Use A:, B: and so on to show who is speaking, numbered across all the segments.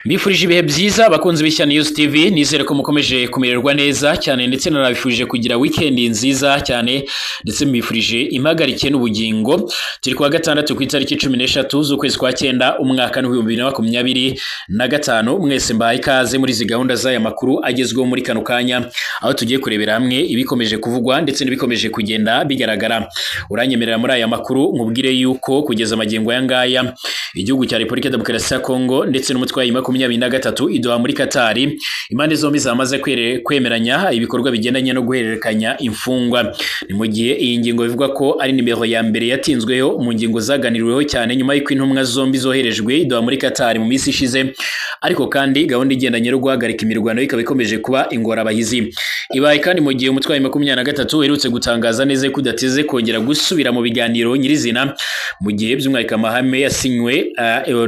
A: Mbifurije ibihe byiza abakunzi b'Ishya News TV, nizere ko mukomeje kumererwa neza cyane ndetse nanabifurije kugira weekend nziza cyane ndetse mbifurije impagarike n'ubugingo. Turi kuwa gatandatu ku itariki 13 z'ukwezi kwa 9 umwaka w'2025. Mwese mbaye ikaze muri izi gahunda z'aya makuru agezweho muri kano kanya, aho tugiye kurebera hamwe ibikomeje kuvugwa ndetse n'ibikomeje kugenda bigaragara. Uranyemerera muri aya makuru nkubwire yuko kugeza amagingo aya ngaya igihugu cya Repubulika ya Demokarasi ya Kongo ndetse n'umutwe wa 23 idoha muri Katari, impande zombi zamaze kwemeranya ibikorwa bigendanye no guhererekanya imfungwa. Ni mu gihe iyi ngingo bivuga ko ari nimero ya mbere yatinzweho mu ngingo zaganiriweho cyane nyuma y'uko intumwa zombi zoherejwe idoha muri Katari mu minsi ishize, ariko kandi gahunda igendanye no guhagarika imirwano ikaba ikomeje kuba ingorabahizi. Ibaye kandi mu gihe umutwe wa 23 uherutse gutangaza neza ko udateze kongera gusubira mu biganiro nyirizina, mu gihe by'umwihariko amahame yasinywe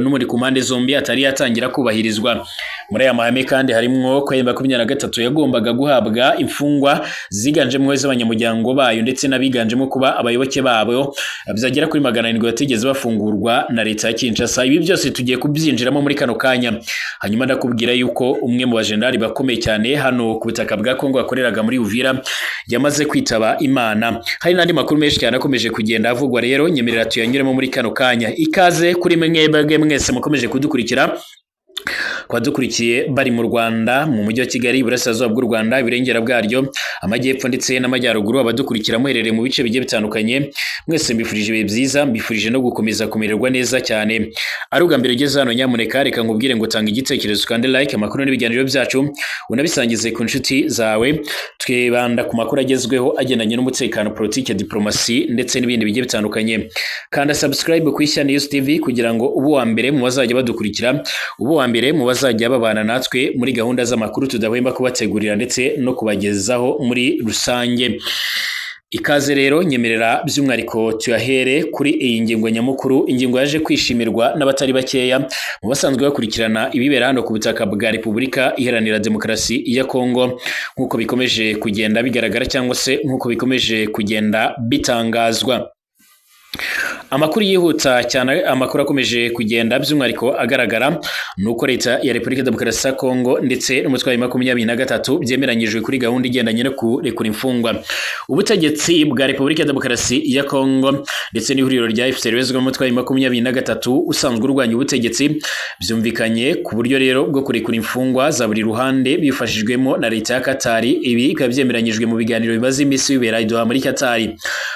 A: n'umuri ku mpande zombi atari yatangira kubahirizwa. Muri aya mahame kandi harimwo ko 23 yagombaga guhabwa imfungwa ziganjemo z'abanyamuryango bayo ndetse nabiganjemo kuba abayoboke babo bizagera kuri 700 batigeze bafungurwa na leta ya Kinshasa. Ibi byose tugiye kubyinjiramo muri kano kanya, hanyuma ndakubwira yuko umwe mu bajenerali bakomeye cyane hano ku butaka bwa Kongo akoreraga muri Uvira yamaze kwitaba Imana. Hari n'andi makuru menshi cyane akomeje kugenda avugwa, rero nyemerera tuyanyuremo muri kano kanya. Ikaze kuri mwese mukomeje kudukurikira, kwa dukurikiye bari mu Rwanda, mu mujyi wa Kigali, Iburasirazuba bw'u Rwanda, ibirengera bwaryo, amajyepfo ndetse n'amajyaruguru, abadukurikira muherereye mu bice bigiye bitandukanye, mwese mbifurije ibihe byiza, mbifurije no gukomeza kumererwa neza cyane. Ari ubwa mbere ugeze hano, nyamuneka reka nkubwire ngo tanga igitekerezo kandi like amakuru n'ibiganiro byacu unabisangize ku nshuti zawe. Twibanda ku makuru agezweho agendanye n'umutekano, politike, diplomasi ndetse n'ibindi bigiye bitandukanye. Kanda subscribe ku Ishya News TV kugira ngo ubu wa mbere mu bazajya badukurikira, ubu wa mbere mu bazajya babana natwe muri gahunda z'amakuru tudahwemba kubategurira ndetse no kubagezaho muri rusange. Ikaze rero, nyemerera by'umwihariko tuyahere kuri iyi ngingo nyamukuru, ingingo yaje kwishimirwa n'abatari bakeya mu basanzwe bakurikirana ibibera hano ku butaka bwa Repubulika Iharanira Demokarasi ya Kongo, nk'uko bikomeje kugenda bigaragara cyangwa se nk'uko bikomeje kugenda bitangazwa. Amakuru yihuta cyane, amakuru akomeje kugenda by'umwihariko agaragara nuko leta ya Repubulika ya Demokarasi ya Kongo ndetse n'umutwe wa 23 byemeranyijwe kuri gahunda igendanye no kurekura imfungwa. Ubutegetsi bwa Repubulika ya Demokarasi ya Kongo ndetse n'ihuriro rya FCR bezwe n'umutwe wa 23 usanzwe urwanya ubutegetsi byumvikanye ku buryo rero bwo kurekura imfungwa za buri ruhande bifashijwemo na leta ya Katari. Ibi bikaba byemeranyijwe mu biganiro bimaze iminsi bibera i Doha muri Katari.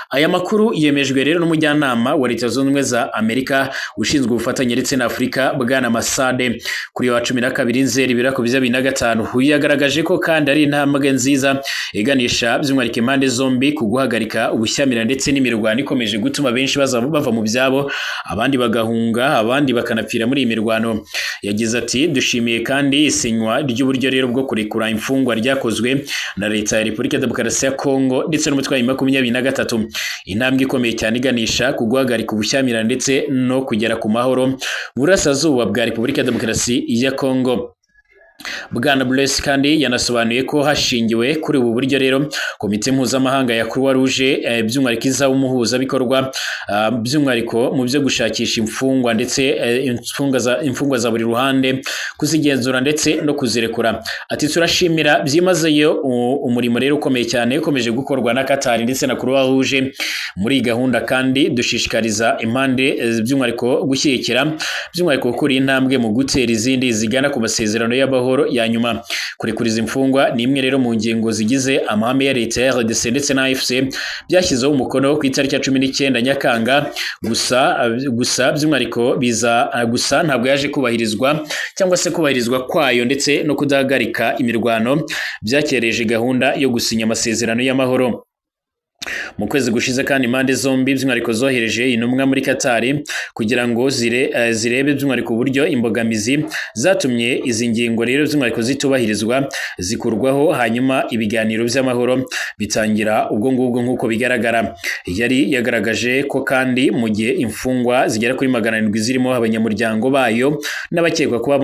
A: Aya makuru yemejwe rero n'umujyanama wa Leta Zunze Ubumwe za Amerika ushinzwe ubufatanye ndetse na Afurika, Bwana Masade, kuri wa 12 Nzeri 2025. Uyu yagaragaje ko kandi ari intambwe nziza iganisha by'umwihariko impande zombi ku guhagarika ubushyamirane ndetse n'imirwano ikomeje gutuma benshi bava mu byabo, abandi bagahunga, abandi bakanapfira muri iyi mirwano. Yagize ati, dushimiye kandi isinywa ry'uburyo rero bwo kurekura imfungwa ryakozwe na leta ya Repubulika ya Demokarasi ya Kongo ndetse n'umutwe wa 23. Intambwe ikomeye cyane iganisha ku guhagarika ubushyamirane ndetse no kugera ku mahoro mu burasirazuba bwa Repubulika ya Demokarasi ya Kongo. Bwana Bless kandi yanasobanuye ko hashingiwe kuri ubu buryo rero komite mpuzamahanga ya Croix Rouge by'umwihariko iza umuhuza bikorwa by'umwihariko mu byo gushakisha imfungwa ndetse imfungwa za buri ruhande, kuzigenzura ndetse no kuzirekura. Ati, turashimira byimazeyo umurimo rero ukomeye cyane ukomeje gukorwa na Katari ndetse na Croix Rouge muri gahunda, kandi dushishikariza impande by'umwihariko gushyigikira by'umwihariko kuri intambwe mu gutera izindi zigana ku masezerano y'abaho ya nyuma. Kurekuriza imfungwa ni imwe rero mu ngingo zigize amahame ya leta ya RDC ndetse na AFC byashyizeho umukono ku itariki ya 19 Nyakanga, gusa by'umwihariko gusa ntabwo yaje kubahirizwa cyangwa se kubahirizwa kwayo ndetse no kudahagarika imirwano byakereje gahunda yo gusinya amasezerano y'amahoro. Mu kwezi gushize kandi impande zombi by'umwihariko zohereje intumwa muri Katari kugira ngo zirebe by'umwihariko uburyo imbogamizi zatumye izi ngingo rero by'umwihariko zitubahirizwa zikurwaho, hanyuma ibiganiro by'amahoro bitangira ubwo ngubwo nk'uko bigaragara. Yari yagaragaje ko kandi mu gihe imfungwa zigera kuri 700 zirimo abanyamuryango bayo n'abakekwa kuba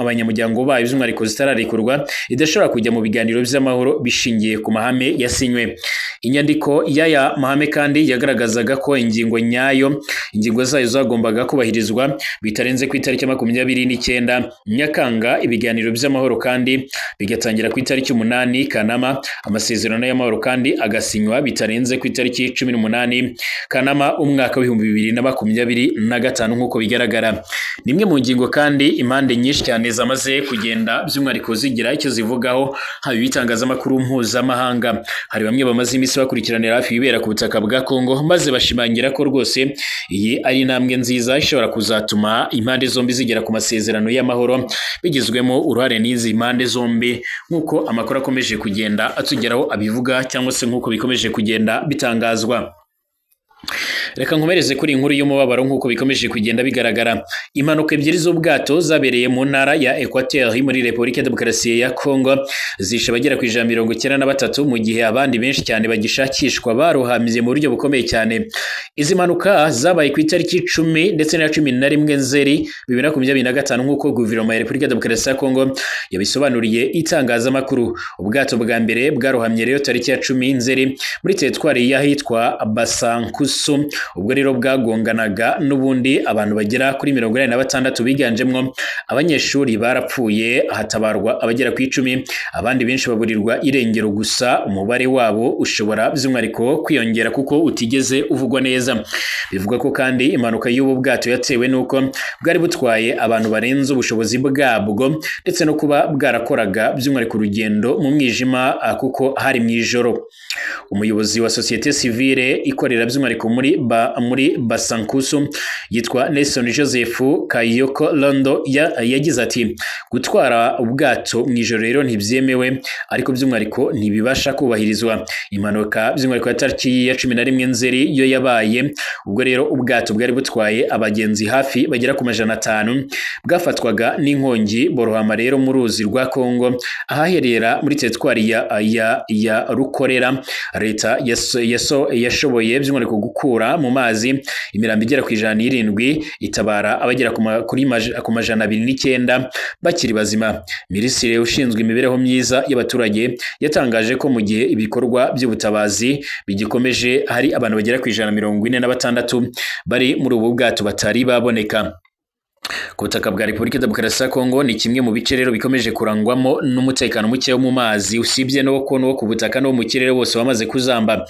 A: abanyamuryango bayo by'umwihariko zitararekurwa idashobora kujya mu biganiro by'amahoro bishingiye ku mahame yasinywe. Inyandiko y'aya mahame kandi yagaragazaga ko ingingo zayo zagombaga kubahirizwa bitarenze ku itariki 29 Nyakanga, ibiganiro by'amahoro kandi bigatangira ku itariki 8 Kanama, amasezerano y'amahoro kandi agasinywa bitarenze ku itariki 18 Kanama umwaka w'2025 nk'uko bigaragara. Nimwe mu ngingo kandi impande nyinshi cyane zamaze kugenda by'umwihariko zigira icyo zivugaho, haba ibitangazamakuru mpuzamahanga. Hari bamwe bamaze iminsi bakurikiranira hafi ibibera ku butaka bwa Kongo, maze bashimangira ko rwose iyi ari intambwe nziza ishobora kuzatuma impande zombi zigera ku masezerano y'amahoro, bigizwemo uruhare n'izi impande zombi nk'uko amakuru akomeje kugenda atugeraho abivuga, cyangwa se nk'uko bikomeje kugenda bitangazwa. Reka nkomereze kuri inkuru y'umubabaro nk'uko bikomeje kugenda bigaragara. Impanuka ebyiri z'ubwato zabereye mu ntara ya Equateur muri Repubulika Demokarasi ya Kongo zishe abagera ku 193 mu gihe abandi benshi cyane bagishakishwa barohamye mu buryo bukomeye cyane. Izi mpanuka zabaye ku itariki 10 ndetse na 11 Nzeri 2025 nk'uko guverinoma ya Repubulika Demokarasi ya Kongo yabisobanuriye itangazamakuru. Ubwato bwa mbere bwarohamye rero tariki ya 10 Nzeri muri teritwari y'ahitwa Basankusu. Ubwo rero bwagonganaga n'ubundi abantu bagera kuri 46 biganjemwo abanyeshuri barapfuye, hatabarwa abagera ku 10, abandi benshi baburirwa irengero, gusa umubare wabo ushobora by'umwihariko kwiyongera kuko utigeze uvugwa neza. Bivuga ko kandi impanuka y'ubu bwato yatewe nuko bwari butwaye abantu barenze ubushobozi bwabwo ndetse no kuba bwarakoraga by'umwihariko urugendo mu mwijima kuko hari mu ijoro. Umuyobozi wa societe civile ikorera by'umwihariko muri Basankusu yitwa Nelson Joseph Kayoko Londo yagize ati gutwara ubwato mu ijoro rero ntibyemewe, ariko by'umwihariko ntibibasha kubahirizwa. Impanuka by'umwihariko ya tariki ya 11 Nzeri yo yabaye ubwo rero ubwato bwari butwaye abagenzi hafi bagera ku 500 bwafatwaga n'inkongi borohama rero mu ruzi rwa Kongo ahaherera muri teritwari ya Rukorera. Leta yashoboye by'umwihariko gukura mu mazi imirambo igera ku 107 itabara abagera ku 209 bakiri bazima. Minisitiri ushinzwe imibereho myiza y'abaturage yatangaje ko mu gihe ibikorwa by'ubutabazi bigikomeje hari abantu bagera ku 146 bari muri ubu bwato batari baboneka. Ku butaka bwa Repubulika Demokarasi ya Kongo ni kimwe mu bice rero bikomeje kurangwamo n'umutekano muke wo mu mazi, usibye no ku butaka no mu kirere bose bamaze kuzamba.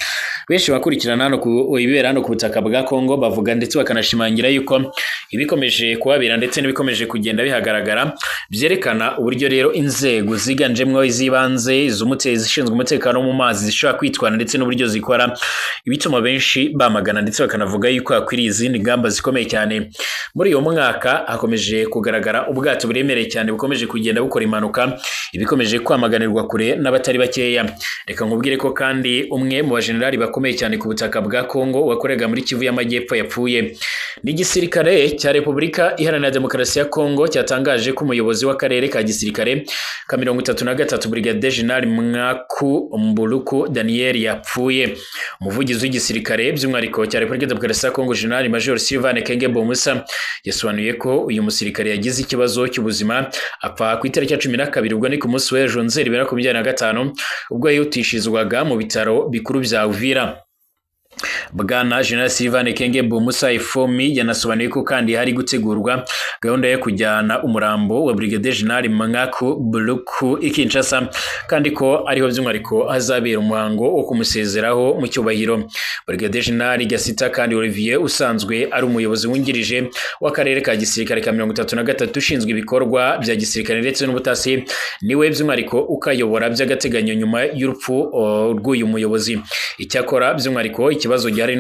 A: Benshi bakurikirana hano ibibera hano ku butaka bwa Kongo bavuga ndetse bakanashimangira yuko ibikomeje kuhabera ndetse n'ibikomeje kugenda bihagaragara byerekana uburyo rero inzego ziganjemwo iz'ibanze zishinzwe umutekano wo mu mazi zishobora kwitwara ndetse n'uburyo zikora, ibituma benshi bamagana ndetse bakanavuga yuko hakwiriye izindi ngamba zikomeye cyane. Muri uyu mwaka hakomeje kugaragara ubwato buremereye cyane bukomeje kugenda bukora impanuka, ibikomeje kwamaganirwa kure n'abatari bakeya. Reka nkubwire ko kandi umwe mu bajenerali bakomeye cyane ku butaka bwa Kongo wakorega muri Kivu y'Amajyepfo yapfuye. N'igisirikare cya Repubulika Iharanira Demokarasi ya Kongo cyatangaje ko umuyobozi w'akarere ka gisirikare ka 33 Brigadier General Mwaku Mbuluku Daniel yapfuye. Umuvugizi w'igisirikare by'umwihariko cya Repubulika Demokarasi ya Kongo General Major Sylvain Kengembo Musa yasobanuye ko uyu musirikare yagize ikibazo cy'ubuzima apfa ku itariki ya 12 ubwo ni ku munsi w'ejo Nzeri 2025 ubwo yihutishizwaga mu bitaro bikuru bya Uvira. Bwana General Sylvain Kengembo Musa Ifomi yanasobanuye ko kandi hari gutegurwa gahunda yo kujyana umurambo wa Brigadier General Mwaku Mbuluku Kinshasa, kandi ko ariho by'umwihariko hazabera umuhango wo kumusezeraho mu cyubahiro. Brigadier General Gasita kandi Olivier usanzwe ari umuyobozi wungirije w'akarere ka gisirikare ka 33 ushinzwe ibikorwa bya gisirikare ndetse n'ubutasi, niwe by'umwihariko ukayobora by'agateganyo nyuma y'urupfu rw'uyu muyobozi. Icyakora by'umwihariko ikibazo gihari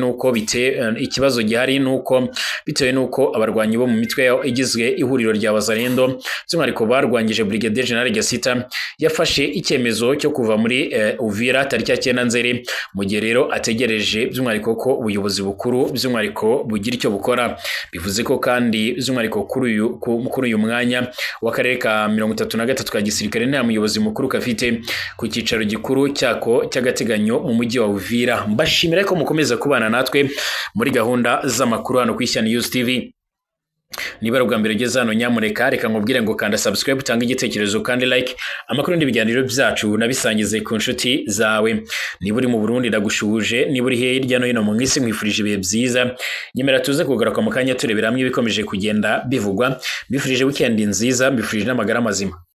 A: nuko bitewe nuko abarwanyi bo mu mitwe yao igizwe ihuriro rya Wazalendo by'umwihariko barwangije Brigadier General Gasita yafashe icyemezo cyo kuva muri Uvira tariki ya 9 Nzeri, mu gihe rero ategereje by'umwihariko ko ubuyobozi bukuru by'umwihariko bugira icyo bukora. Bivuze ko kandi by'umwihariko kuri uyu mwanya w'akarere ka 33 ka gisirikare nta muyobozi mukuru kafite ku cyicaro gikuru cyako cy'agateganyo mu mujyi wa Uvira. Mbashimira ko mukomeza kubana natwe muri gahunda z'amakuru hano ku Ishyano News TV. Niba ari ubwa mbere ugeze hano nyamuneka reka nkubwire ngo kanda subscribe utange igitekerezo kandi like amakuru n'ibiganiro byacu nabisangize ku nshuti zawe. Niba uri mu Burundi ndagushuje, niba uri hirya no hino mu isi nkwifurije ibihe byiza. Nyemera tuze kugaruka mu kanya turebera hamwe ibikomeje kugenda bivugwa. Mbifurije weekend nziza, mbifurije n'amagara mazima.